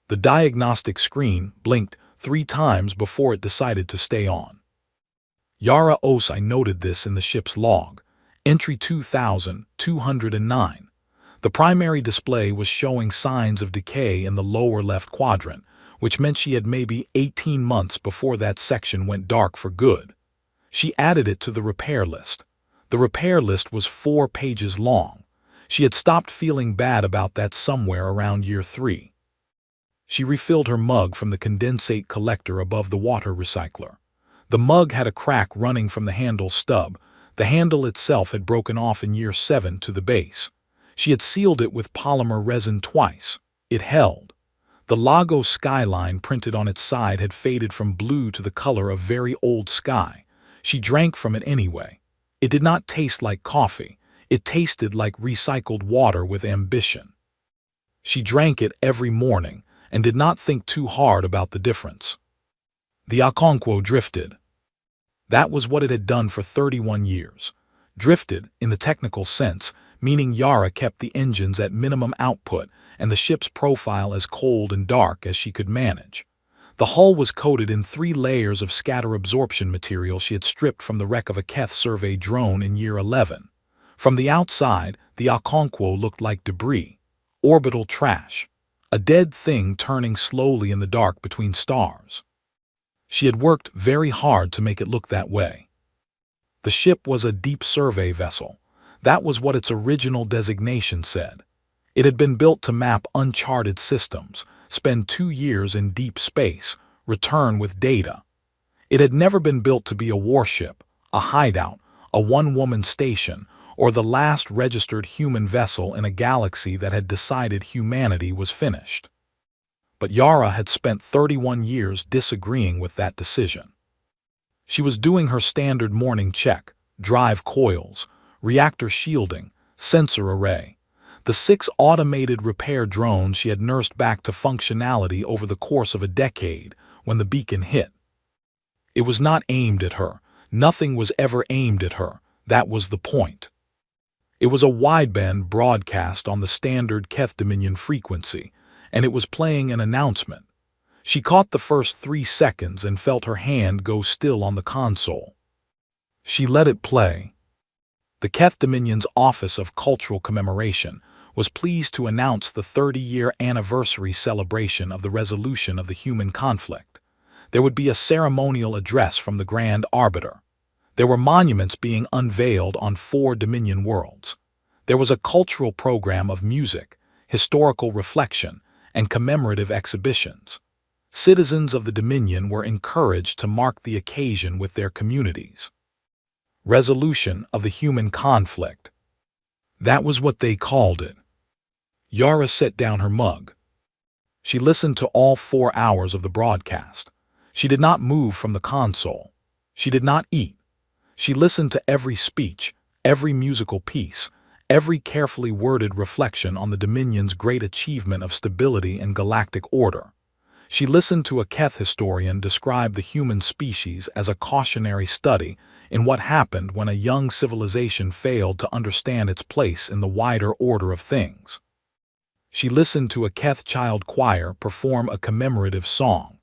The diagnostic screen blinked 3 times before it decided to stay on. Yara Osai noted this in the ship's log, entry 2209. The primary display was showing signs of decay in the lower left quadrant, which meant she had maybe 18 months before that section went dark for good. She added it to the repair list. The repair list was 4 pages long. She had stopped feeling bad about that somewhere around year 3. She refilled her mug from the condensate collector above the water recycler. The mug had a crack running from the handle stub. The handle itself had broken off in year 7 to the base. She had sealed it with polymer resin twice. It held. The Lagos skyline printed on its side had faded from blue to the color of very old sky. She drank from it anyway. It did not taste like coffee. It tasted like recycled water with ambition. She drank it every morning and did not think too hard about the difference. The Okonkwo drifted. That was what it had done for 31 years. Drifted, in the technical sense, meaning Yara kept the engines at minimum output and the ship's profile as cold and dark as she could manage. The hull was coated in 3 layers of scatter-absorption material she had stripped from the wreck of a Keth survey drone in year 11. From the outside, the Okonkwo looked like debris, orbital trash, a dead thing turning slowly in the dark between stars. She had worked very hard to make it look that way. The ship was a deep survey vessel. That was what its original designation said. It had been built to map uncharted systems, spend 2 years in deep space, return with data. It had never been built to be a warship, a hideout, a one-woman station, or the last registered human vessel in a galaxy that had decided humanity was finished. But Yara had spent 31 years disagreeing with that decision. She was doing her standard morning check, drive coils, reactor shielding, sensor array. The 6 automated repair drones she had nursed back to functionality over the course of a decade when the beacon hit. It was not aimed at her. Nothing was ever aimed at her. That was the point. It was a wideband broadcast on the standard Keth Dominion frequency, and it was playing an announcement. She caught the first 3 seconds and felt her hand go still on the console. She let it play. The Keth Dominion's Office of Cultural Commemoration was pleased to announce the 30-year anniversary celebration of the resolution of the human conflict. There would be a ceremonial address from the Grand Arbiter. There were monuments being unveiled on 4 Dominion worlds. There was a cultural program of music, historical reflection, and commemorative exhibitions. Citizens of the Dominion were encouraged to mark the occasion with their communities. Resolution of the human conflict. That was what they called it. Yara set down her mug. She listened to all 4 hours of the broadcast. She did not move from the console. She did not eat. She listened to every speech, every musical piece, every carefully worded reflection on the Dominion's great achievement of stability and galactic order. She listened to a Keth historian describe the human species as a cautionary study in what happened when a young civilization failed to understand its place in the wider order of things. She listened to a Keth child choir perform a commemorative song.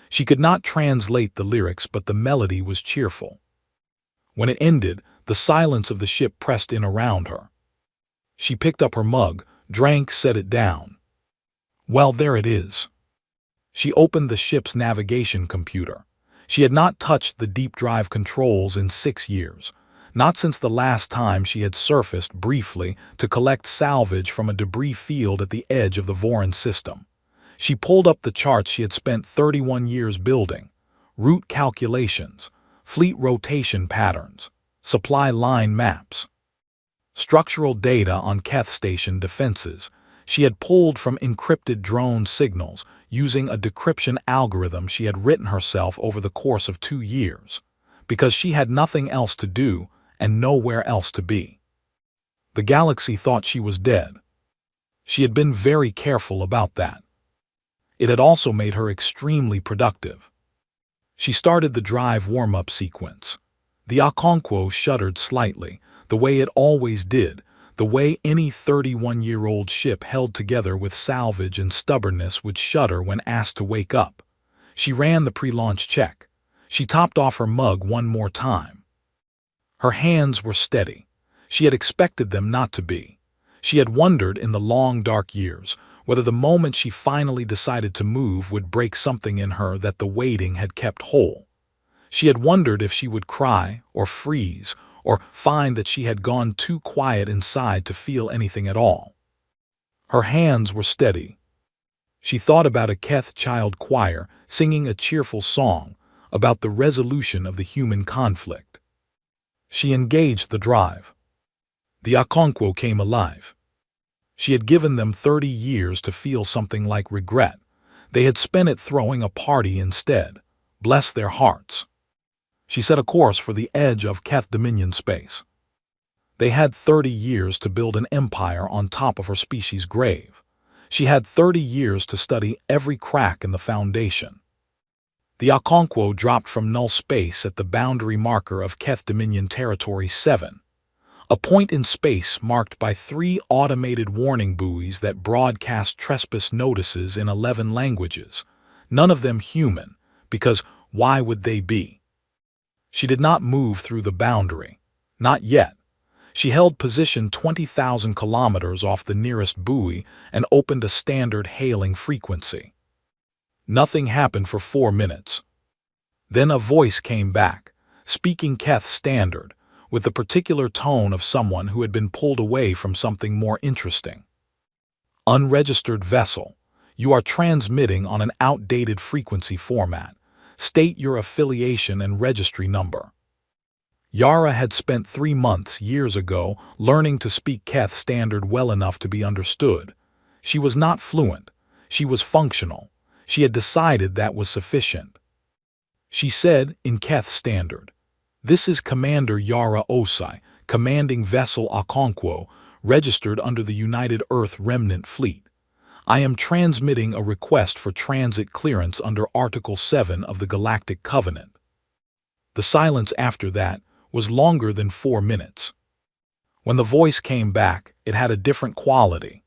She could not translate the lyrics, but the melody was cheerful. When it ended, the silence of the ship pressed in around her. She picked up her mug, drank, set it down. Well, there it is. She opened the ship's navigation computer. She had not touched the deep drive controls in 6 years, not since the last time she had surfaced briefly to collect salvage from a debris field at the edge of the Voron system. She pulled up the charts she had spent 31 years building, route calculations, fleet rotation patterns, supply line maps, structural data on Keth station defenses. She had pulled from encrypted drone signals using a decryption algorithm she had written herself over the course of 2 years, because she had nothing else to do and nowhere else to be. The galaxy thought she was dead. She had been very careful about that. It had also made her extremely productive. She started the drive warm-up sequence. The Okonkwo shuddered slightly, the way it always did, the way any 31-year-old ship held together with salvage and stubbornness would shudder when asked to wake up. She ran the pre-launch check. She topped off her mug one more time. Her hands were steady. She had expected them not to be. She had wondered in the long, dark years whether the moment she finally decided to move would break something in her that the waiting had kept whole. She had wondered if she would cry or freeze or find that she had gone too quiet inside to feel anything at all. Her hands were steady. She thought about a Keth child choir singing a cheerful song about the resolution of the human conflict. She engaged the drive. The Okonkwo came alive. She had given them 30 years to feel something like regret. They had spent it throwing a party instead. Bless their hearts. She set a course for the edge of Keth Dominion space. They had 30 years to build an empire on top of her species' grave. She had 30 years to study every crack in the foundation. The Okonkwo dropped from null space at the boundary marker of Keth Dominion Territory 7, a point in space marked by 3 automated warning buoys that broadcast trespass notices in 11 languages, none of them human, because why would they be? She did not move through the boundary. Not yet. She held position 20,000 kilometers off the nearest buoy and opened a standard hailing frequency. Nothing happened for 4 minutes. Then a voice came back, speaking Keth standard, with the particular tone of someone who had been pulled away from something more interesting. Unregistered vessel, you are transmitting on an outdated frequency format. State your affiliation and registry number. Yara had spent 3 months years ago learning to speak Keth standard well enough to be understood. She was not fluent. She was functional. She had decided that was sufficient. She said in Keth standard, "This is Commander Yara Osai, commanding vessel Okonkwo, registered under the United Earth Remnant Fleet. I am transmitting a request for transit clearance under Article 7 of the Galactic Covenant." The silence after that was longer than 4 minutes. When the voice came back, it had a different quality,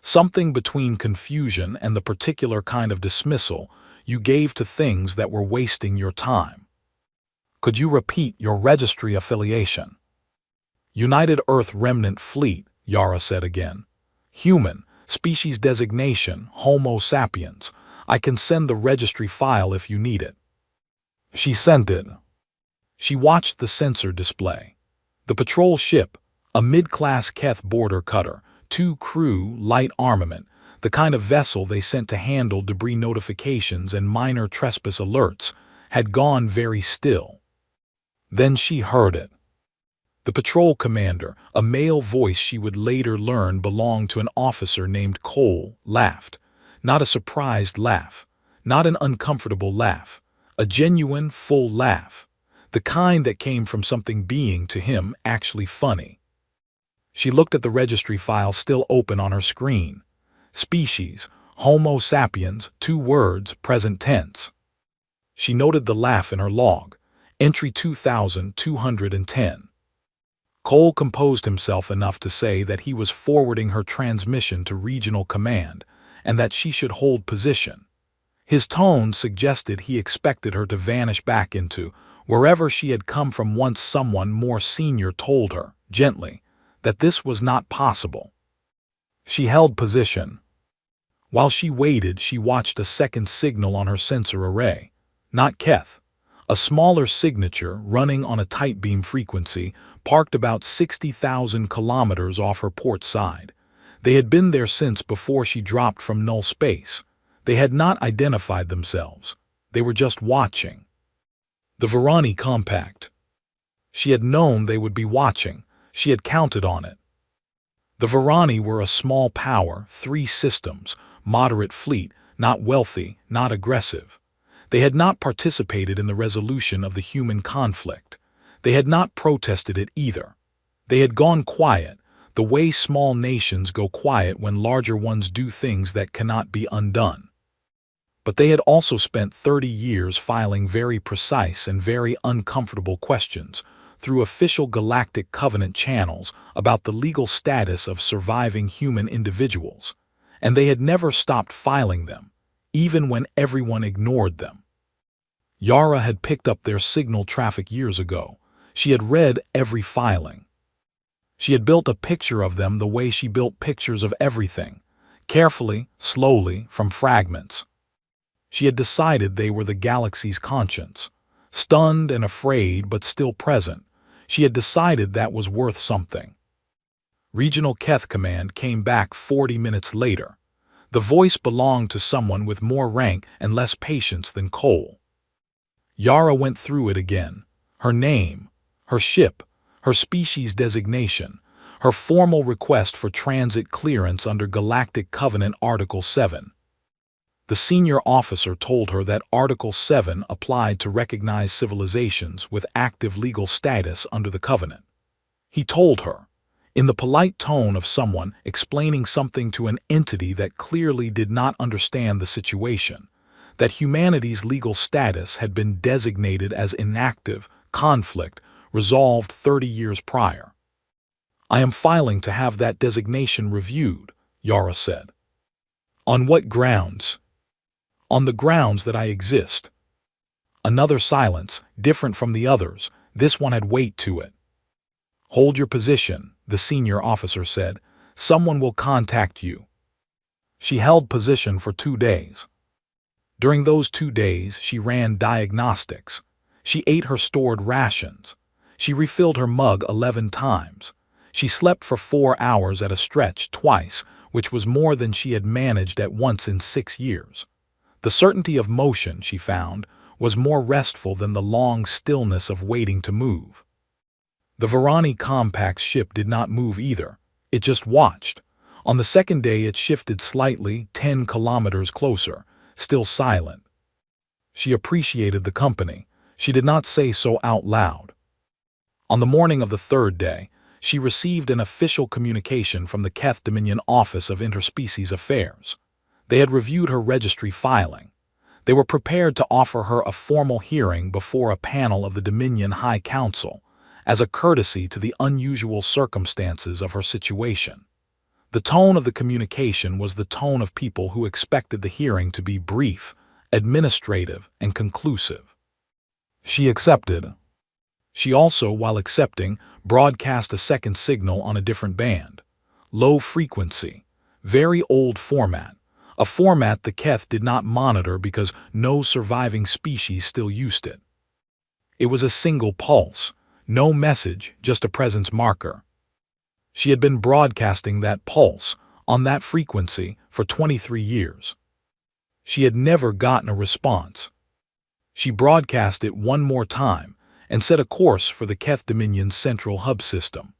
something between confusion and the particular kind of dismissal you gave to things that were wasting your time. "Could you repeat your registry affiliation?" "United Earth Remnant Fleet," Yara said again. "Human. Species designation, Homo sapiens. I can send the registry file if you need it." She sent it. She watched the sensor display. The patrol ship, a mid-class Keth border cutter, 2 crew, light armament, the kind of vessel they sent to handle debris notifications and minor trespass alerts, had gone very still. Then she heard it. The patrol commander, a male voice she would later learn belonged to an officer named Cole, laughed. Not a surprised laugh, not an uncomfortable laugh, a genuine, full laugh, the kind that came from something being, to him, actually funny. She looked at the registry file still open on her screen. Species, Homo sapiens, 2 words, present tense. She noted the laugh in her log, entry 2210. Cole composed himself enough to say that he was forwarding her transmission to regional command and that she should hold position. His tone suggested he expected her to vanish back into wherever she had come from once someone more senior told her, gently, that this was not possible. She held position. While she waited, she watched a second signal on her sensor array. Not Keth. A smaller signature running on a tight beam frequency parked about 60,000 kilometers off her port side. They had been there since before she dropped from null space. They had not identified themselves. They were just watching. The Varani Compact. She had known they would be watching. She had counted on it. The Varani were a small power, 3 systems, moderate fleet, not wealthy, not aggressive. They had not participated in the resolution of the human conflict. They had not protested it either. They had gone quiet, the way small nations go quiet when larger ones do things that cannot be undone. But they had also spent 30 years filing very precise and very uncomfortable questions, through official Galactic Covenant channels about the legal status of surviving human individuals, and they had never stopped filing them, even when everyone ignored them. Yara had picked up their signal traffic years ago. She had read every filing. She had built a picture of them the way she built pictures of everything, carefully, slowly, from fragments. She had decided they were the galaxy's conscience. Stunned and afraid but still present, she had decided that was worth something. Regional Keth Command came back 40 minutes later. The voice belonged to someone with more rank and less patience than Cole. Yara went through it again. Her name, her ship, her species designation, her formal request for transit clearance under Galactic Covenant Article 7. The senior officer told her that Article 7 applied to recognized civilizations with active legal status under the Covenant. He told her, in the polite tone of someone explaining something to an entity that clearly did not understand the situation, that humanity's legal status had been designated as inactive, conflict, resolved 30 years prior. "I am filing to have that designation reviewed," Yara said. "On what grounds?" "On the grounds that I exist." Another silence, different from the others. This one had weight to it. "Hold your position," the senior officer said. "Someone will contact you." She held position for 2 days. During those 2 days, she ran diagnostics. She ate her stored rations. She refilled her mug 11 times. She slept for 4 hours at a stretch twice, which was more than she had managed at once in 6 years. The certainty of motion, she found, was more restful than the long stillness of waiting to move. The Varani Compact's ship did not move either. It just watched. On the second day it shifted slightly, 10 kilometers closer, still silent. She appreciated the company. She did not say so out loud. On the morning of the third day, she received an official communication from the Keth Dominion Office of Interspecies Affairs. They had reviewed her registry filing. They were prepared to offer her a formal hearing before a panel of the Dominion High Council, as a courtesy to the unusual circumstances of her situation. The tone of the communication was the tone of people who expected the hearing to be brief, administrative, and conclusive. She accepted. She also, while accepting, broadcast a second signal on a different band. Low frequency, very old format, a format the Keth did not monitor because no surviving species still used it. It was a single pulse, no message, just a presence marker. She had been broadcasting that pulse, on that frequency, for 23 years. She had never gotten a response. She broadcast it one more time and set a course for the Keth Dominion's central hub system.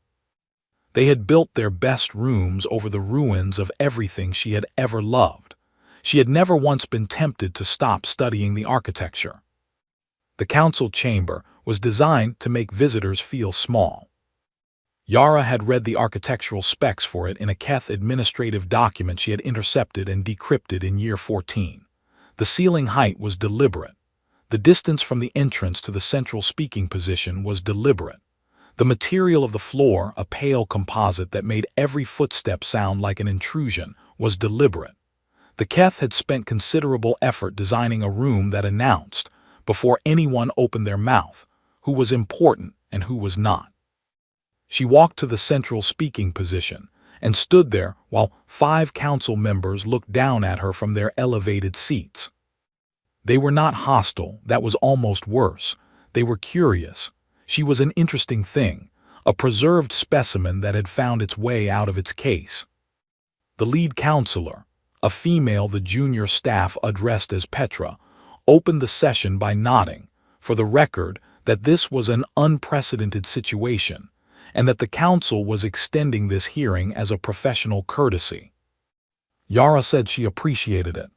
They had built their best rooms over the ruins of everything she had ever loved. She had never once been tempted to stop studying the architecture. The council chamber was designed to make visitors feel small. Yara had read the architectural specs for it in a Keth administrative document she had intercepted and decrypted in year 14. The ceiling height was deliberate. The distance from the entrance to the central speaking position was deliberate. The material of the floor, a pale composite that made every footstep sound like an intrusion, was deliberate. The Keth had spent considerable effort designing a room that announced, before anyone opened their mouth, who was important and who was not. She walked to the central speaking position and stood there while 5 council members looked down at her from their elevated seats. They were not hostile, that was almost worse. They were curious. She was an interesting thing, a preserved specimen that had found its way out of its case. The lead counselor, a female the junior staff addressed as Petra, opened the session by nodding, for the record, that this was an unprecedented situation, and that the council was extending this hearing as a professional courtesy. Yara said she appreciated it.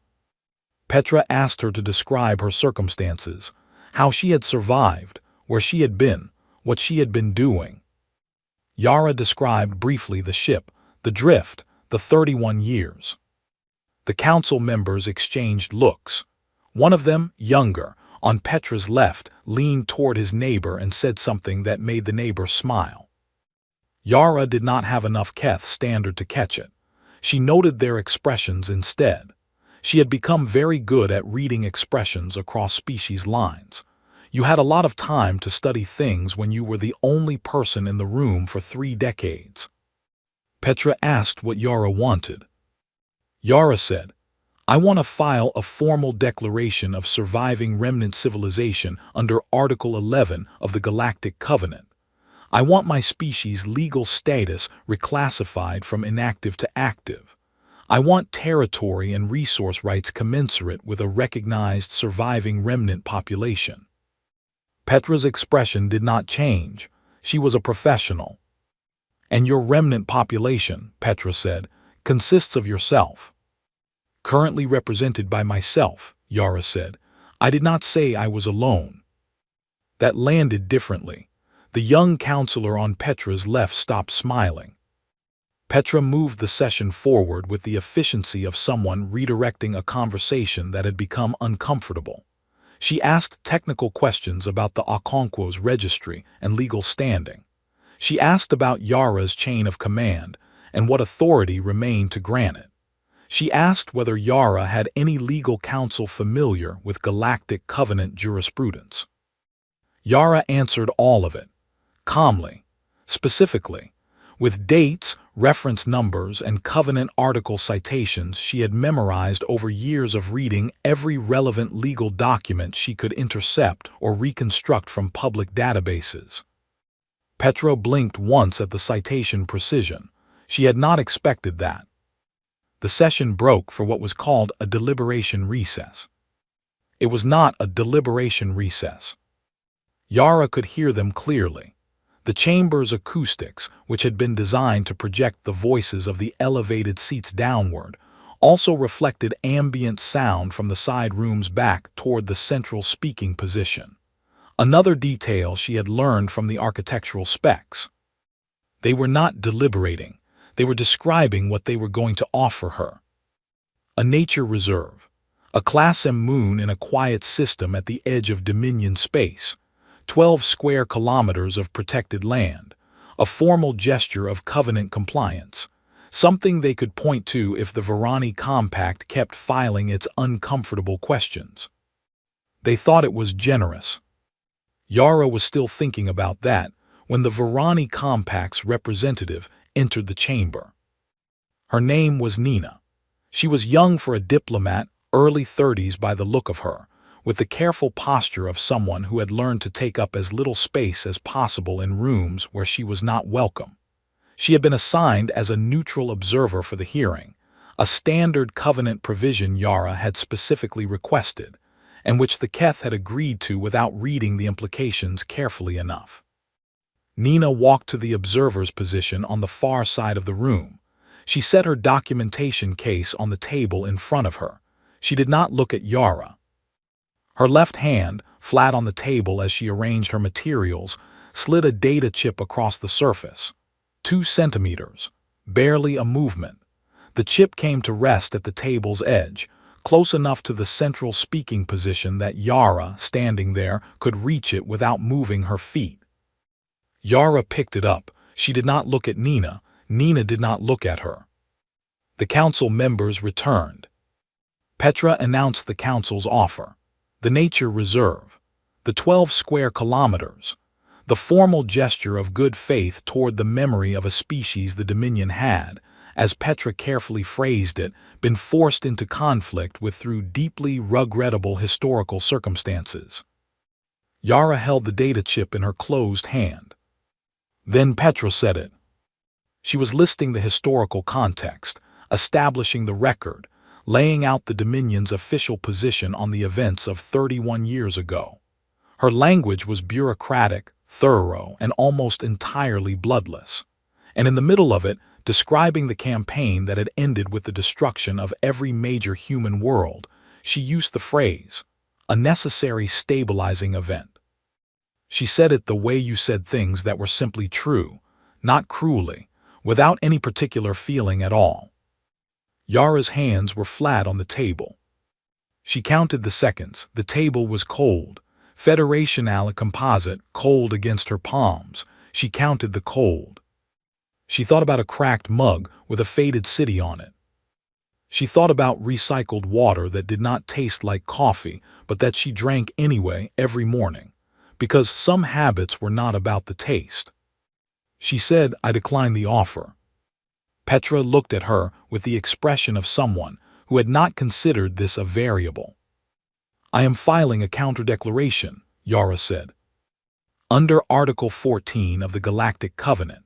Petra asked her to describe her circumstances, how she had survived, where she had been, what she had been doing. Yara described briefly the ship, the drift, the 31 years. The council members exchanged looks. One of them, younger, on Petra's left, leaned toward his neighbor and said something that made the neighbor smile. Yara did not have enough Keth standard to catch it. She noted their expressions instead. She had become very good at reading expressions across species lines. You had a lot of time to study things when you were the only person in the room for 3 decades. Petra asked what Yara wanted. Yara said, "I want to file a formal declaration of surviving remnant civilization under Article 11 of the Galactic Covenant. I want my species' legal status reclassified from inactive to active. I want territory and resource rights commensurate with a recognized surviving remnant population." Petra's expression did not change. She was a professional. "And your remnant population," Petra said, "consists of yourself." "Currently represented by myself," Yara said. "I did not say I was alone." That landed differently. The young counselor on Petra's left stopped smiling. Petra moved the session forward with the efficiency of someone redirecting a conversation that had become uncomfortable. She asked technical questions about the Okonkwo's registry and legal standing. She asked about Yara's chain of command and what authority remained to grant it. She asked whether Yara had any legal counsel familiar with Galactic Covenant jurisprudence. Yara answered all of it, calmly, specifically, with dates, reference numbers, and Covenant article citations she had memorized over years of reading every relevant legal document she could intercept or reconstruct from public databases. Petra blinked once at the citation precision. She had not expected that. The session broke for what was called a deliberation recess. It was not a deliberation recess. Yara could hear them clearly. The chamber's acoustics, which had been designed to project the voices of the elevated seats downward, also reflected ambient sound from the side rooms back toward the central speaking position. Another detail she had learned from the architectural specs. They were not deliberating. They were describing what they were going to offer her. A nature reserve, a Class M moon in a quiet system at the edge of Dominion space, 12 square kilometers of protected land, a formal gesture of Covenant compliance, something they could point to if the Varani Compact kept filing its uncomfortable questions. They thought it was generous. Yara was still thinking about that when the Varani Compact's representative entered the chamber. Her name was Nina. She was young for a diplomat, early 30s by the look of her, with the careful posture of someone who had learned to take up as little space as possible in rooms where she was not welcome. She had been assigned as a neutral observer for the hearing, a standard Covenant provision Yara had specifically requested, and which the Keth had agreed to without reading the implications carefully enough. Nina walked to the observer's position on the far side of the room. She set her documentation case on the table in front of her. She did not look at Yara. Her left hand, flat on the table as she arranged her materials, slid a data chip across the surface. 2 centimeters, barely a movement. The chip came to rest at the table's edge, close enough to the central speaking position that Yara, standing there, could reach it without moving her feet. Yara picked it up. She did not look at Nina. Nina did not look at her. The council members returned. Petra announced the council's offer. The nature reserve. The 12 square kilometers. The formal gesture of good faith toward the memory of a species the Dominion had, as Petra carefully phrased it, been forced into conflict with through deeply regrettable historical circumstances. Yara held the data chip in her closed hand. Then Petra said it. She was listing the historical context, establishing the record, laying out the Dominion's official position on the events of 31 years ago. Her language was bureaucratic, thorough, and almost entirely bloodless. And in the middle of it, describing the campaign that had ended with the destruction of every major human world, she used the phrase, "a necessary stabilizing event." She said it the way you said things that were simply true, not cruelly, without any particular feeling at all. Yara's hands were flat on the table. She counted the seconds. The table was cold. Federation a composite, cold against her palms. She counted the cold. She thought about a cracked mug with a faded city on it. She thought about recycled water that did not taste like coffee, but that she drank anyway every morning, because some habits were not about the taste. She said, "I decline the offer." Petra looked at her with the expression of someone who had not considered this a variable. "I am filing a counter-declaration," Yara said. "Under Article 14 of the Galactic Covenant,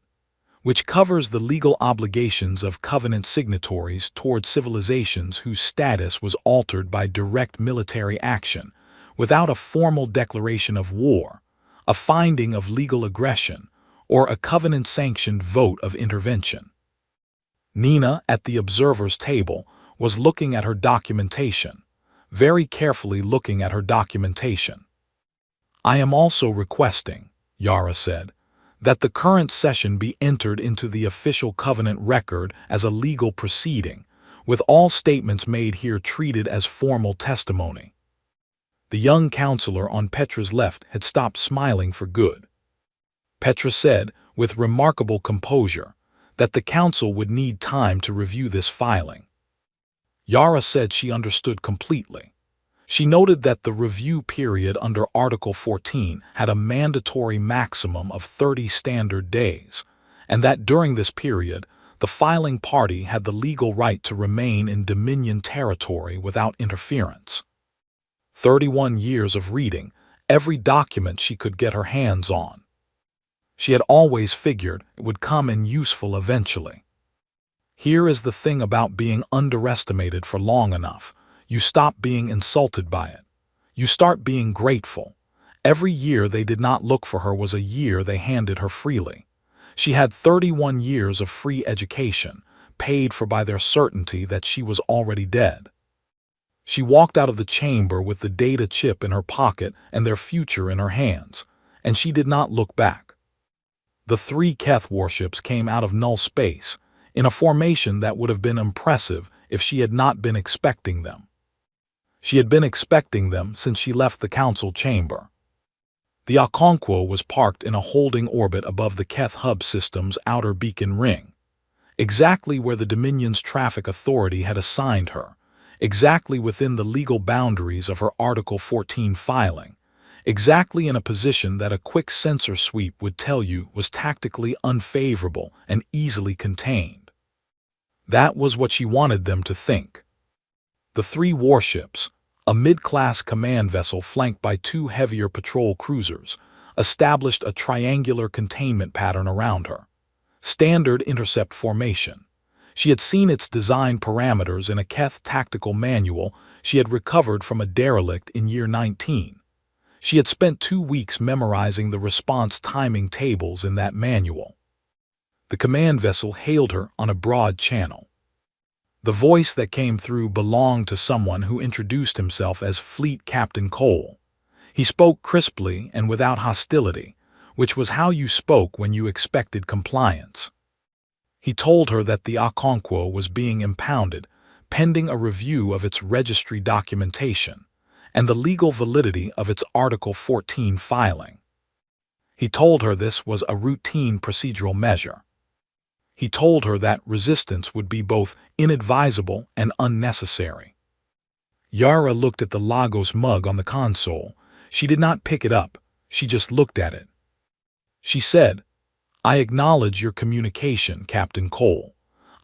which covers the legal obligations of Covenant signatories toward civilizations whose status was altered by direct military action, without a formal declaration of war, a finding of legal aggression, or a Covenant-sanctioned vote of intervention." Nina, at the observer's table, was looking at her documentation, very carefully looking at her documentation. "I am also requesting," Yara said, "that the current session be entered into the official Covenant record as a legal proceeding, with all statements made here treated as formal testimony." The young counselor on Petra's left had stopped smiling for good. Petra said, with remarkable composure, that the council would need time to review this filing. Yara said she understood completely. She noted that the review period under Article 14 had a mandatory maximum of 30 standard days, and that during this period, the filing party had the legal right to remain in Dominion territory without interference. 31 years of reading every document she could get her hands on. She had always figured it would come in useful eventually. Here is the thing about being underestimated for long enough. You stop being insulted by it. You start being grateful. Every year they did not look for her was a year they handed her freely. She had 31 years of free education, paid for by their certainty that she was already dead. She walked out of the chamber with the data chip in her pocket and their future in her hands, and she did not look back. The 3 Keth warships came out of null space, in a formation that would have been impressive if she had not been expecting them. She had been expecting them since she left the council chamber. The Okonkwo was parked in a holding orbit above the Keth hub system's outer beacon ring, exactly where the Dominion's traffic authority had assigned her, exactly within the legal boundaries of her Article 14 filing, exactly in a position that a quick sensor sweep would tell you was tactically unfavorable and easily contained. That was what she wanted them to think. The 3 warships, a mid-class command vessel flanked by 2 heavier patrol cruisers, established a triangular containment pattern around her. Standard intercept formation. She had seen its design parameters in a Keth tactical manual she had recovered from a derelict in year 19. She had spent 2 weeks memorizing the response timing tables in that manual. The command vessel hailed her on a broad channel. The voice that came through belonged to someone who introduced himself as Fleet Captain Cole. He spoke crisply and without hostility, which was how you spoke when you expected compliance. He told her that the Okonkwo was being impounded, pending a review of its registry documentation, and the legal validity of its Article 14 filing. He told her this was a routine procedural measure. He told her that resistance would be both inadvisable and unnecessary. Yara looked at the Lagos mug on the console. She did not pick it up, she just looked at it. She said, "I acknowledge your communication, Captain Cole.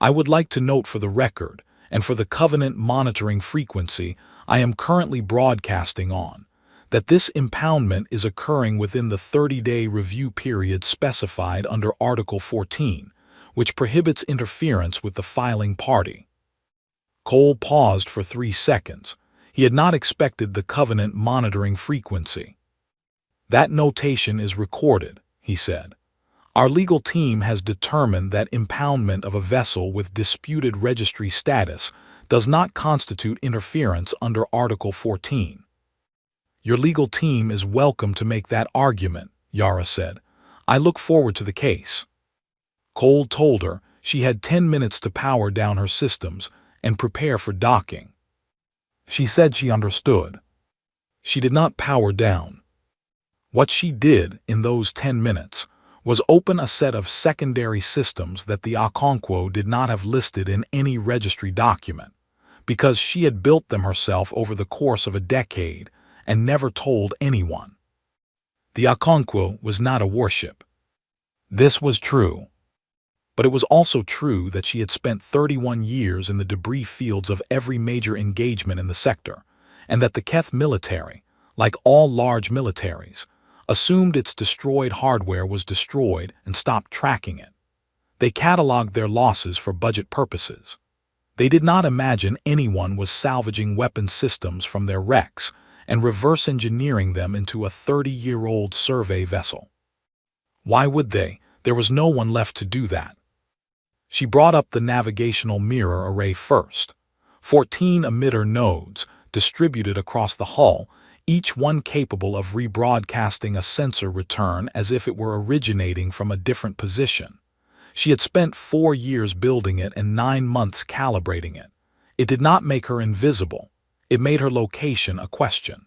I would like to note for the record, and for the Covenant monitoring frequency I am currently broadcasting on, that this impoundment is occurring within the 30-day review period specified under Article 14, which prohibits interference with the filing party." Cole paused for 3 seconds. He had not expected the Covenant monitoring frequency. "That notation is recorded," he said. "Our legal team has determined that impoundment of a vessel with disputed registry status does not constitute interference under Article 14. Your legal team is welcome to make that argument," Yara said. "I look forward to the case." Cole told her she had 10 minutes to power down her systems and prepare for docking. She said she understood. She did not power down. What she did in those 10 minutes was open a set of secondary systems that the Okonkwo did not have listed in any registry document, because she had built them herself over the course of a decade and never told anyone. The Okonkwo was not a warship. This was true. But it was also true that she had spent 31 years in the debris fields of every major engagement in the sector, and that the Keth military, like all large militaries, assumed its destroyed hardware was destroyed and stopped tracking it. They cataloged their losses for budget purposes. They did not imagine anyone was salvaging weapon systems from their wrecks and reverse engineering them into a 30-year-old survey vessel. Why would they? There was no one left to do that. She brought up the navigational mirror array first. 14 emitter nodes distributed across the hull, each one capable of rebroadcasting a sensor return as if it were originating from a different position. She had spent 4 years building it and 9 months calibrating it. It did not make her invisible. It made her location a question.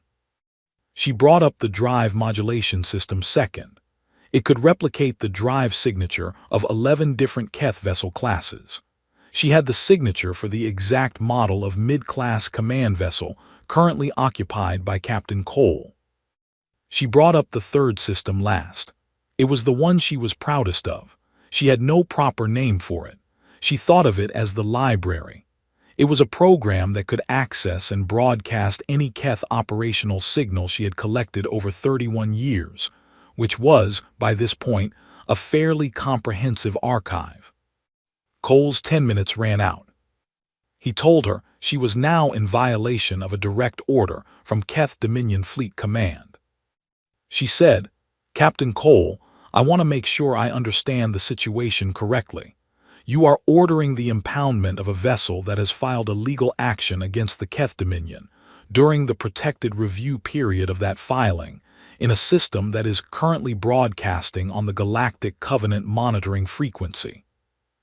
She brought up the drive modulation system second. It could replicate the drive signature of 11 different Keth vessel classes. She had the signature for the exact model of mid-class command vessel currently occupied by Captain Cole. She brought up the third system last. It was the one she was proudest of. She had no proper name for it. She thought of it as the library. It was a program that could access and broadcast any Keth operational signal she had collected over 31 years, which was, by this point, a fairly comprehensive archive. Cole's 10 minutes ran out. He told her she was now in violation of a direct order from Keth Dominion Fleet Command. She said, "Captain Cole, I want to make sure I understand the situation correctly. You are ordering the impoundment of a vessel that has filed a legal action against the Keth Dominion during the protected review period of that filing, in a system that is currently broadcasting on the Galactic Covenant monitoring frequency.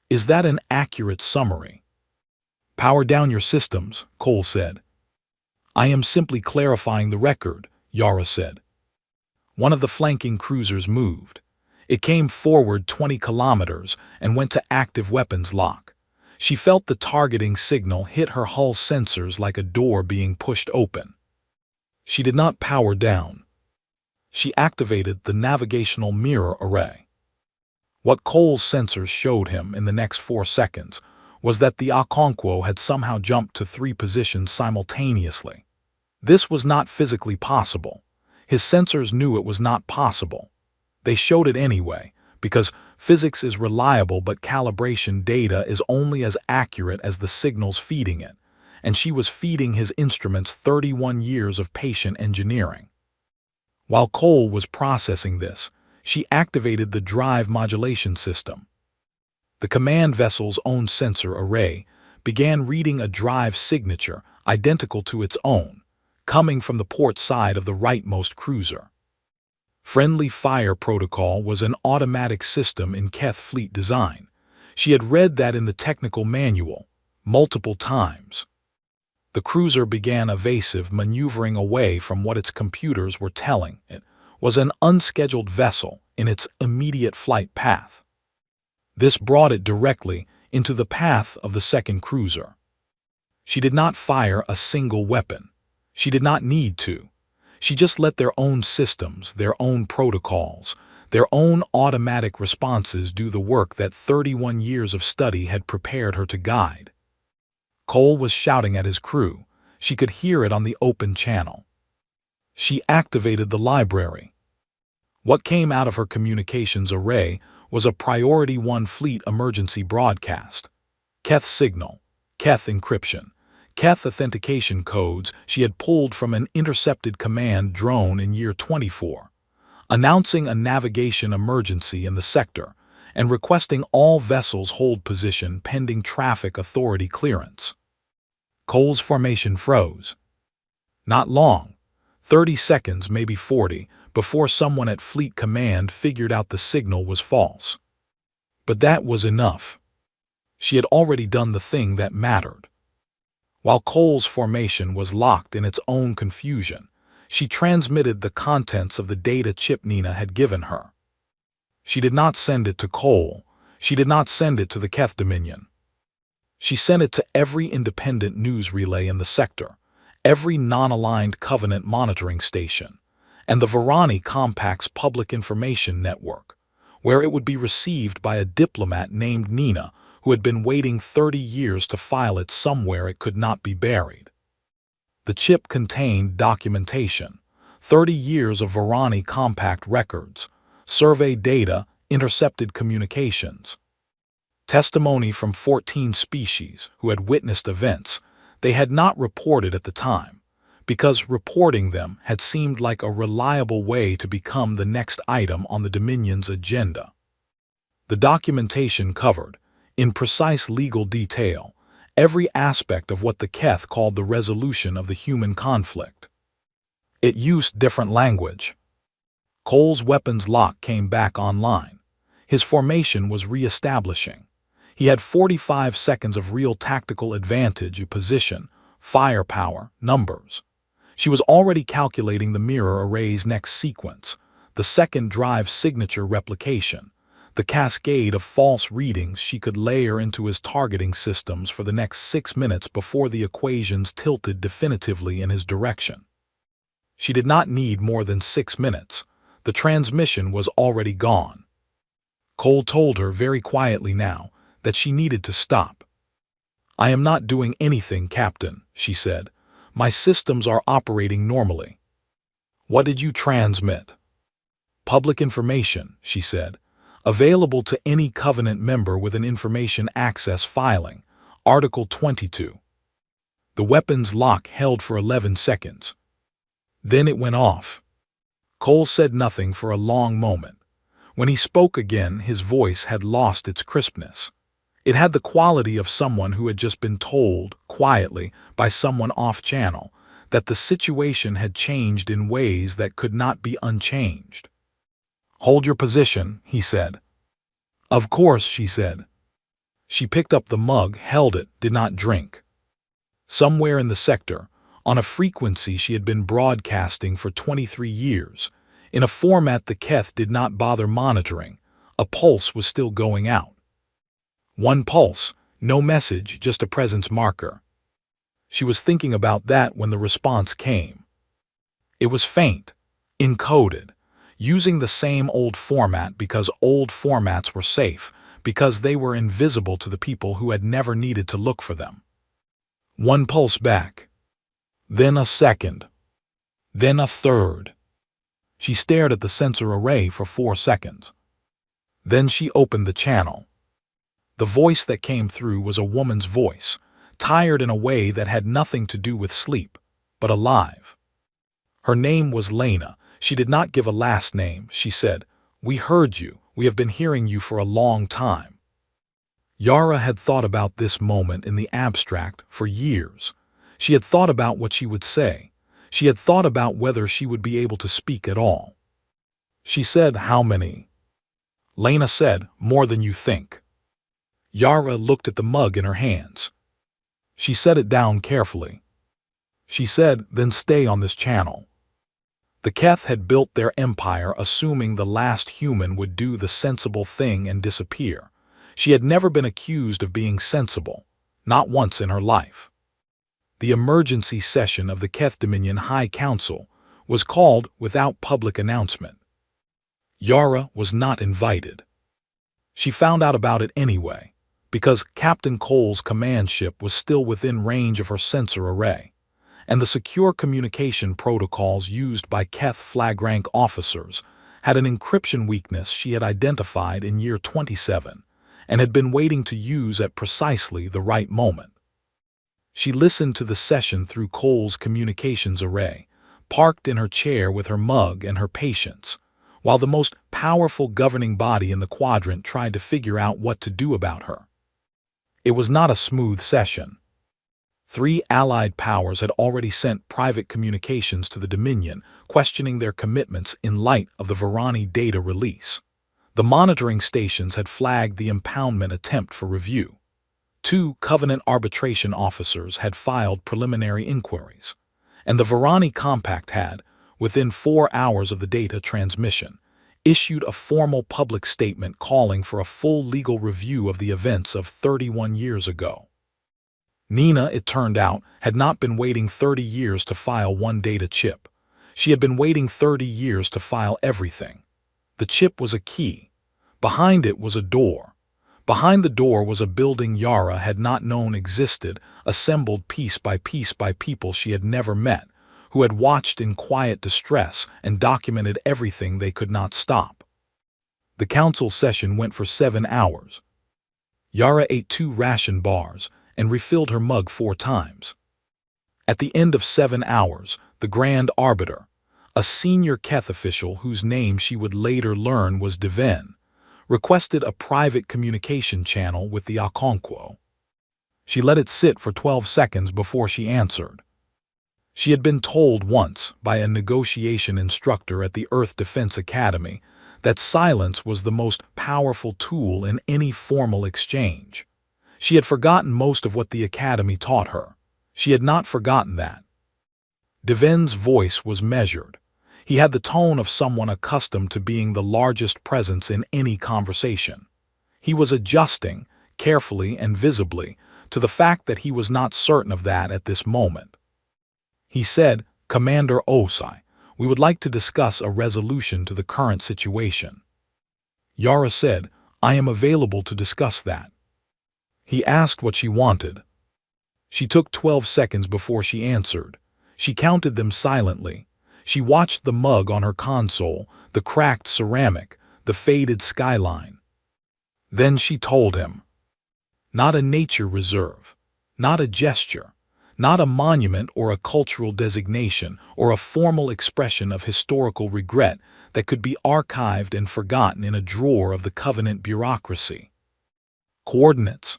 Is that an accurate summary?" "Power down your systems," Cole said. "I am simply clarifying the record," Yara said. One of the flanking cruisers moved. It came forward 20 kilometers and went to active weapons lock. She felt the targeting signal hit her hull sensors like a door being pushed open. She did not power down. She activated the navigational mirror array. What Cole's sensors showed him in the next 4 seconds was that the Okonkwo had somehow jumped to 3 positions simultaneously. This was not physically possible. His sensors knew it was not possible. They showed it anyway, because physics is reliable but calibration data is only as accurate as the signals feeding it, and she was feeding his instruments 31 years of patient engineering. While Cole was processing this, she activated the drive modulation system. The command vessel's own sensor array began reading a drive signature identical to its own, coming from the port side of the rightmost cruiser. Friendly Fire Protocol was an automatic system in Keth fleet design. She had read that in the technical manual, multiple times. The cruiser began evasive maneuvering away from what its computers were telling it was an unscheduled vessel in its immediate flight path. This brought it directly into the path of the second cruiser. She did not fire a single weapon. She did not need to. She just let their own systems, their own protocols, their own automatic responses do the work that 31 years of study had prepared her to guide. Cole was shouting at his crew. She could hear it on the open channel. She activated the library. What came out of her communications array was a Priority 1 Fleet emergency broadcast. Keth signal, Keth encryption, Keth authentication codes she had pulled from an intercepted command drone in year 24, announcing a navigation emergency in the sector and requesting all vessels hold position pending traffic authority clearance. Cole's formation froze. Not long, 30 seconds, maybe 40, before someone at Fleet Command figured out the signal was false. But that was enough. She had already done the thing that mattered. While Cole's formation was locked in its own confusion, she transmitted the contents of the data chip Nina had given her. She did not send it to Cole. She did not send it to the Keth Dominion. She sent it to every independent news relay in the sector, every non-aligned Covenant monitoring station, and the Varani Compact's public information network, where it would be received by a diplomat named Nina, who had been waiting 30 years to file it somewhere it could not be buried. The chip contained documentation, 30 years of Varani Compact records, survey data, intercepted communications, testimony from 14 species who had witnessed events they had not reported at the time, because reporting them had seemed like a reliable way to become the next item on the Dominion's agenda. The documentation covered, in precise legal detail, every aspect of what the Keth called the resolution of the human conflict. It used different language. Cole's weapons lock came back online. His formation was re-establishing. He had 45 seconds of real tactical advantage of position, firepower, numbers. She was already calculating the mirror array's next sequence, the second drive signature replication, the cascade of false readings she could layer into his targeting systems for the next 6 minutes before the equations tilted definitively in his direction. She did not need more than 6 minutes. The transmission was already gone. Cole told her very quietly now that she needed to stop. "I am not doing anything, Captain," she said. "My systems are operating normally." "What did you transmit?" "Public information," she said. "Available to any Covenant member with an information access filing, Article 22. The weapons lock held for 11 seconds. Then it went off." Cole said nothing for a long moment. When he spoke again, his voice had lost its crispness. It had the quality of someone who had just been told, quietly, by someone off-channel, that the situation had changed in ways that could not be unchanged. "Hold your position," he said. "Of course," she said. She picked up the mug, held it, did not drink. Somewhere in the sector, on a frequency she had been broadcasting for 23 years, in a format the Keth did not bother monitoring, a pulse was still going out. One pulse, no message, just a presence marker. She was thinking about that when the response came. It was faint, encoded, using the same old format because old formats were safe, because they were invisible to the people who had never needed to look for them. One pulse back. Then a second. Then a third. She stared at the sensor array for 4 seconds. Then she opened the channel. The voice that came through was a woman's voice, tired in a way that had nothing to do with sleep, but alive. Her name was Lena. She did not give a last name. She said, "We heard you. We have been hearing you for a long time." Yara had thought about this moment in the abstract for years. She had thought about what she would say. She had thought about whether she would be able to speak at all. She said, "How many?" Lena said, "More than you think." Yara looked at the mug in her hands. She set it down carefully. She said, "Then stay on this channel." The Keth had built their empire assuming the last human would do the sensible thing and disappear. She had never been accused of being sensible, not once in her life. The emergency session of the Keth Dominion High Council was called without public announcement. Yara was not invited. She found out about it anyway, because Captain Cole's command ship was still within range of her sensor array, and the secure communication protocols used by Keth flag rank officers had an encryption weakness she had identified in year 27 and had been waiting to use at precisely the right moment. She listened to the session through Cole's communications array, parked in her chair with her mug and her patience, while the most powerful governing body in the quadrant tried to figure out what to do about her. It was not a smooth session. 3 allied powers had already sent private communications to the Dominion, questioning their commitments in light of the Varani data release. The monitoring stations had flagged the impoundment attempt for review. 2 Covenant arbitration officers had filed preliminary inquiries, and the Varani Compact had, within 4 hours of the data transmission, issued a formal public statement calling for a full legal review of the events of 31 years ago. Nina, it turned out, had not been waiting 30 years to file one data chip. She had been waiting 30 years to file everything. The chip was a key. Behind it was a door. Behind the door was a building Yara had not known existed, assembled piece by people she had never met, who had watched in quiet distress and documented everything they could not stop. The council session went for 7 hours. Yara ate 2 ration bars and refilled her mug 4 times. At the end of 7 hours, the Grand Arbiter, a senior Keth official whose name she would later learn was Deven, requested a private communication channel with the Okonkwo. She let it sit for 12 seconds before she answered. She had been told once by a negotiation instructor at the Earth Defense Academy that silence was the most powerful tool in any formal exchange. She had forgotten most of what the Academy taught her. She had not forgotten that. Deven's voice was measured. He had the tone of someone accustomed to being the largest presence in any conversation. He was adjusting, carefully and visibly, to the fact that he was not certain of that at this moment. He said, "Commander Osai, we would like to discuss a resolution to the current situation." Yara said, "I am available to discuss that." He asked what she wanted. She took 12 seconds before she answered. She counted them silently. She watched the mug on her console, the cracked ceramic, the faded skyline. Then she told him. Not a nature reserve, not a gesture, not a monument or a cultural designation or a formal expression of historical regret that could be archived and forgotten in a drawer of the Covenant bureaucracy. Coordinates.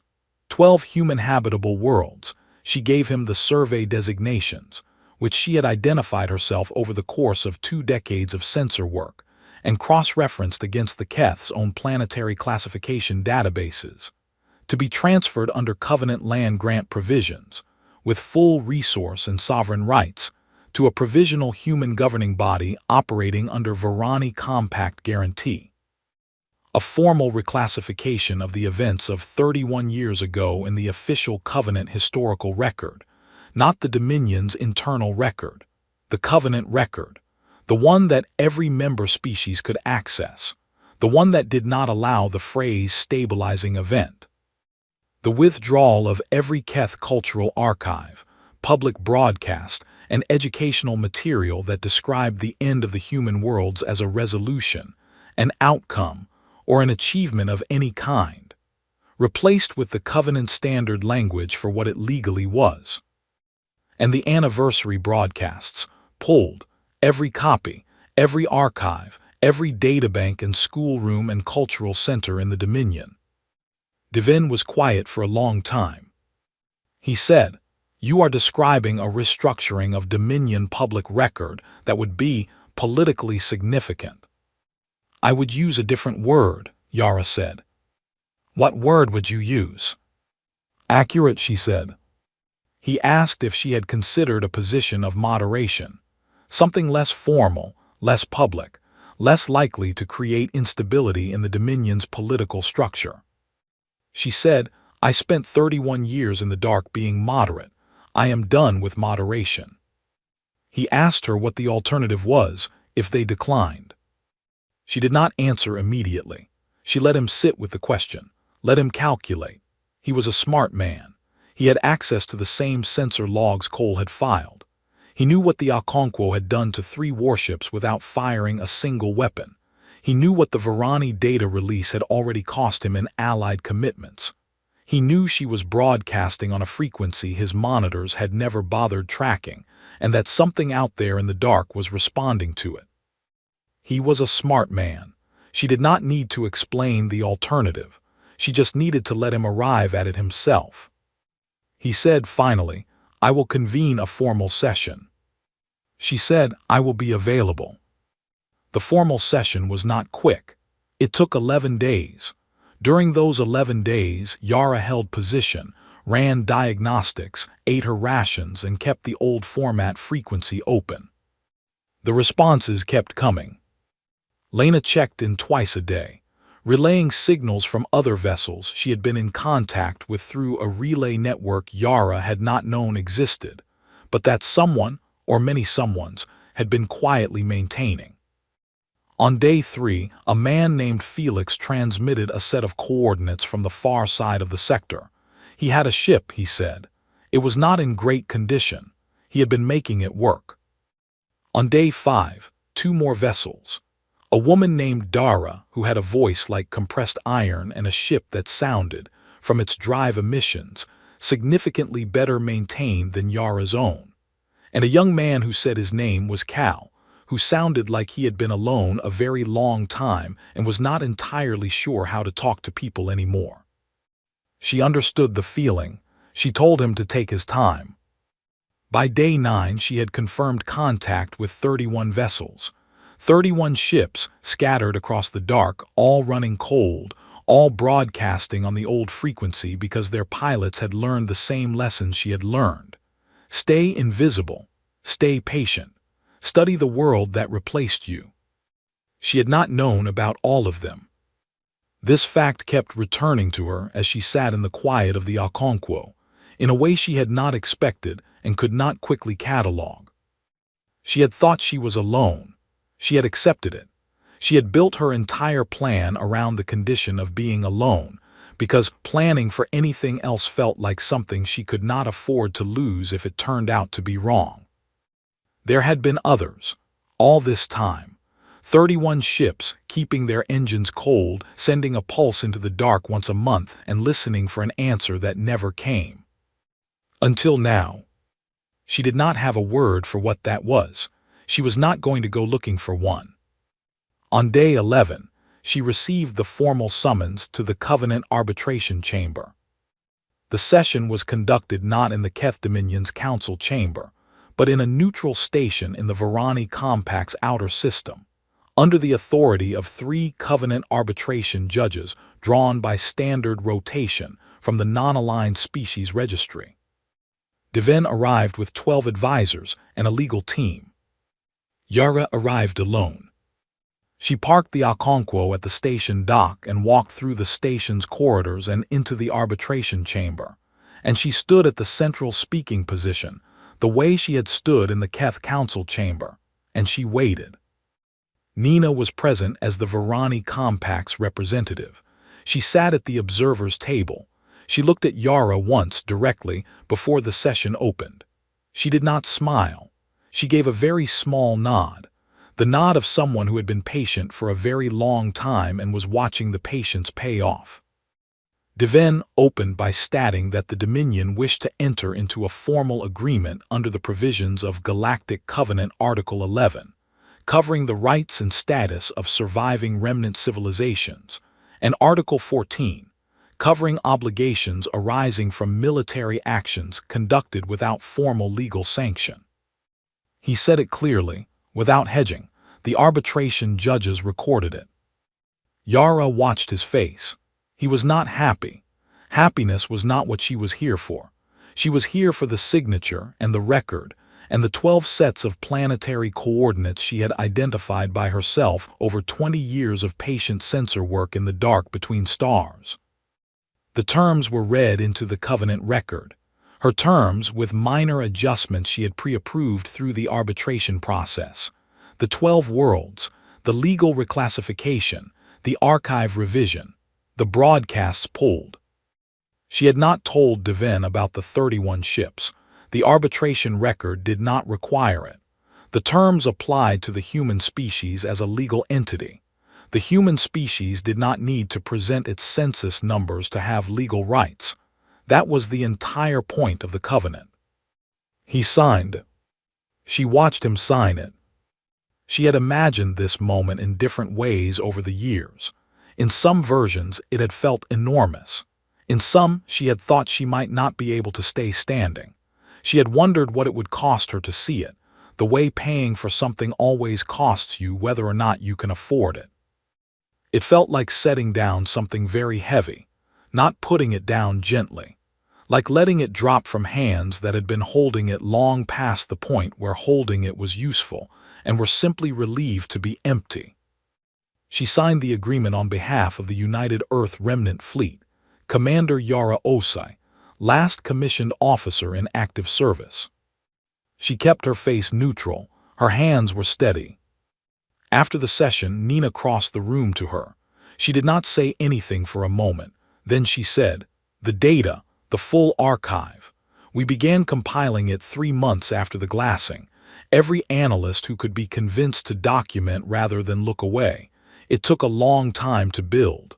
12 human habitable worlds. She gave him the survey designations, which she had identified herself over the course of 2 decades of sensor work, and cross-referenced against the Keth's own planetary classification databases, to be transferred under Covenant land grant provisions, with full resource and sovereign rights, to a provisional human governing body operating under Varani Compact guarantee. A formal reclassification of the events of 31 years ago in the official Covenant historical record, not the Dominion's internal record, the Covenant record, the one that every member species could access, the one that did not allow the phrase stabilizing event. The withdrawal of every Keth cultural archive, public broadcast, and educational material that described the end of the human worlds as a resolution, an outcome, or an achievement of any kind, replaced with the Covenant standard language for what it legally was. And the anniversary broadcasts, pulled, every copy, every archive, every databank and schoolroom and cultural center in the Dominion. Deven was quiet for a long time. He said, "You are describing a restructuring of Dominion public record that would be politically significant." "I would use a different word," Yara said. "What word would you use?" "Accurate," she said. He asked if she had considered a position of moderation, something less formal, less public, less likely to create instability in the Dominion's political structure. She said, "I spent 31 years in the dark being moderate. I am done with moderation." He asked her what the alternative was if they declined. She did not answer immediately. She let him sit with the question, let him calculate. He was a smart man. He had access to the same sensor logs Cole had filed. He knew what the Okonkwo had done to 3 warships without firing a single weapon. He knew what the Varani data release had already cost him in allied commitments. He knew she was broadcasting on a frequency his monitors had never bothered tracking, and that something out there in the dark was responding to it. He was a smart man. She did not need to explain the alternative. She just needed to let him arrive at it himself. He said finally, "I will convene a formal session." She said, "I will be available." The formal session was not quick. It took 11 days. During those 11 days, Yara held position, ran diagnostics, ate her rations, and kept the old format frequency open. The responses kept coming. Lena checked in twice a day, relaying signals from other vessels she had been in contact with through a relay network Yara had not known existed, but that someone, or many someones, had been quietly maintaining. On day 3, a man named Felix transmitted a set of coordinates from the far side of the sector. He had a ship, he said. It was not in great condition. He had been making it work. On day 5, 2 more vessels. A woman named Dara, who had a voice like compressed iron and a ship that sounded, from its drive emissions, significantly better maintained than Yara's own. And a young man who said his name was Cal, who sounded like he had been alone a very long time and was not entirely sure how to talk to people anymore. She understood the feeling. She told him to take his time. By day 9, she had confirmed contact with 31 vessels. 31 ships scattered across the dark, all running cold, all broadcasting on the old frequency because their pilots had learned the same lesson she had learned. Stay invisible. Stay patient. Study the world that replaced you. She had not known about all of them. This fact kept returning to her as she sat in the quiet of the Alconquo, in a way she had not expected and could not quickly catalog. She had thought she was alone. She had accepted it. She had built her entire plan around the condition of being alone, because planning for anything else felt like something she could not afford to lose if it turned out to be wrong. There had been others, all this time. 31 ships, keeping their engines cold, sending a pulse into the dark once a month and listening for an answer that never came. Until now. She did not have a word for what that was. She was not going to go looking for one. On day 11, she received the formal summons to the Covenant Arbitration Chamber. The session was conducted not in the Keth Dominion's council chamber, but in a neutral station in the Varani Compact's outer system, under the authority of 3 Covenant arbitration judges drawn by standard rotation from the non-aligned species registry. Devin arrived with 12 advisors and a legal team. Yara arrived alone. She parked the Alconquo at the station dock and walked through the station's corridors and into the arbitration chamber, and she stood at the central speaking position, the way she had stood in the Keth Council chamber, and she waited. Nina was present as the Varani Compact's representative. She sat at the observer's table. She looked at Yara once directly before the session opened. She did not smile. She gave a very small nod, the nod of someone who had been patient for a very long time and was watching the patience pay off. Devin opened by stating that the Dominion wished to enter into a formal agreement under the provisions of Galactic Covenant Article 11, covering the rights and status of surviving remnant civilizations, and Article 14, covering obligations arising from military actions conducted without formal legal sanction. He said it clearly, without hedging. The arbitration judges recorded it. Yara watched his face. He was not happy. Happiness was not what she was here for. She was here for the signature and the record and the 12 sets of planetary coordinates she had identified by herself over 20 years of patient sensor work in the dark between stars. The terms were read into the Covenant record. Her terms, with minor adjustments she had pre-approved through the arbitration process. The 12 worlds, the legal reclassification, the archive revision, the broadcasts pulled. She had not told Devin about the 31 ships. The arbitration record did not require it. The terms applied to the human species as a legal entity. The human species did not need to present its census numbers to have legal rights. That was the entire point of the covenant. He signed. She watched him sign it. She had imagined this moment in different ways over the years. In some versions, it had felt enormous. In some, she had thought she might not be able to stay standing. She had wondered what it would cost her to see it, the way paying for something always costs you whether or not you can afford it. It felt like setting down something very heavy, not putting it down gently, like letting it drop from hands that had been holding it long past the point where holding it was useful and were simply relieved to be empty. She signed the agreement on behalf of the United Earth Remnant Fleet, Commander Yara Osai, last commissioned officer in active service. She kept her face neutral, her hands were steady. After the session, Nina crossed the room to her. She did not say anything for a moment. Then she said, "The data, the full archive. We began compiling it 3 months after the glassing. Every analyst who could be convinced to document rather than look away. It took a long time to build."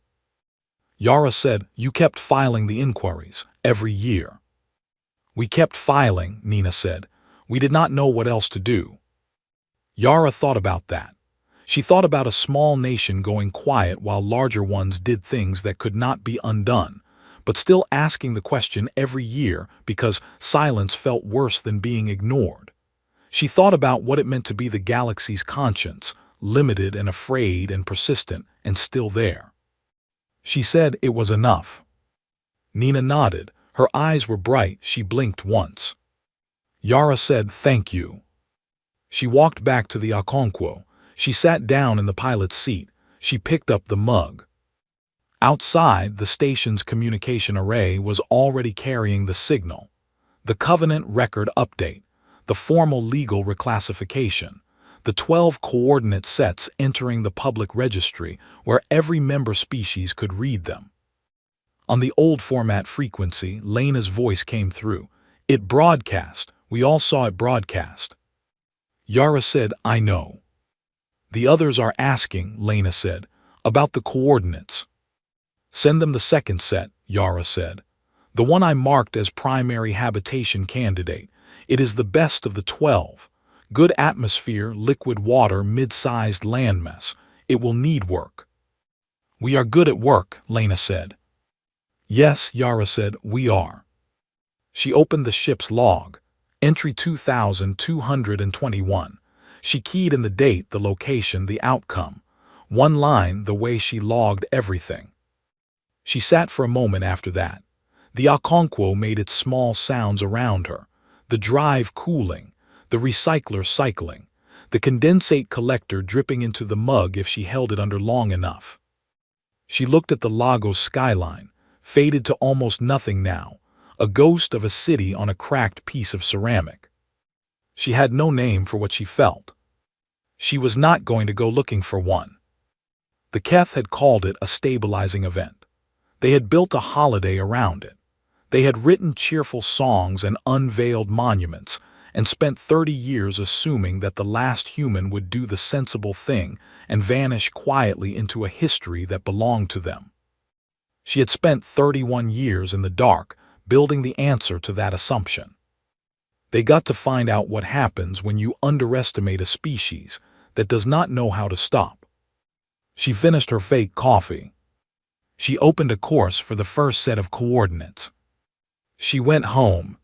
Yara said, "You kept filing the inquiries, every year." "We kept filing," Nina said. "We did not know what else to do." Yara thought about that. She thought about a small nation going quiet while larger ones did things that could not be undone, but still asking the question every year because silence felt worse than being ignored. She thought about what it meant to be the galaxy's conscience, limited and afraid and persistent and still there. She said it was enough. Nina nodded. Her eyes were bright. She blinked once. Yara said, "Thank you." She walked back to the Okonkwo. She sat down in the pilot's seat. She picked up the mug. Outside, the station's communication array was already carrying the signal. The Covenant record update, the formal legal reclassification, the 12 coordinate sets entering the public registry where every member species could read them. On the old format frequency, Lena's voice came through. "It broadcast. We all saw it broadcast." Yara said, "I know." "The others are asking," Lena said, "about the coordinates." "Send them the second set," Yara said. "The one I marked as primary habitation candidate. It is the best of the 12. Good atmosphere, liquid water, mid-sized landmass. It will need work." "We are good at work," Lena said. "Yes," Yara said, "we are." She opened the ship's log. Entry 2221. She keyed in the date, the location, the outcome. One line, the way she logged everything. She sat for a moment after that. The Okonkwo made its small sounds around her. The drive cooling, the recycler cycling, the condensate collector dripping into the mug if she held it under long enough. She looked at the Lagos skyline, faded to almost nothing now, a ghost of a city on a cracked piece of ceramic. She had no name for what she felt. She was not going to go looking for one. The Keth had called it a stabilizing event. They had built a holiday around it. They had written cheerful songs and unveiled monuments, and spent 30 years assuming that the last human would do the sensible thing and vanish quietly into a history that belonged to them. She had spent 31 years in the dark, building the answer to that assumption. They got to find out what happens when you underestimate a species that does not know how to stop. She finished her fake coffee. She opened a course for the first set of coordinates. She went home,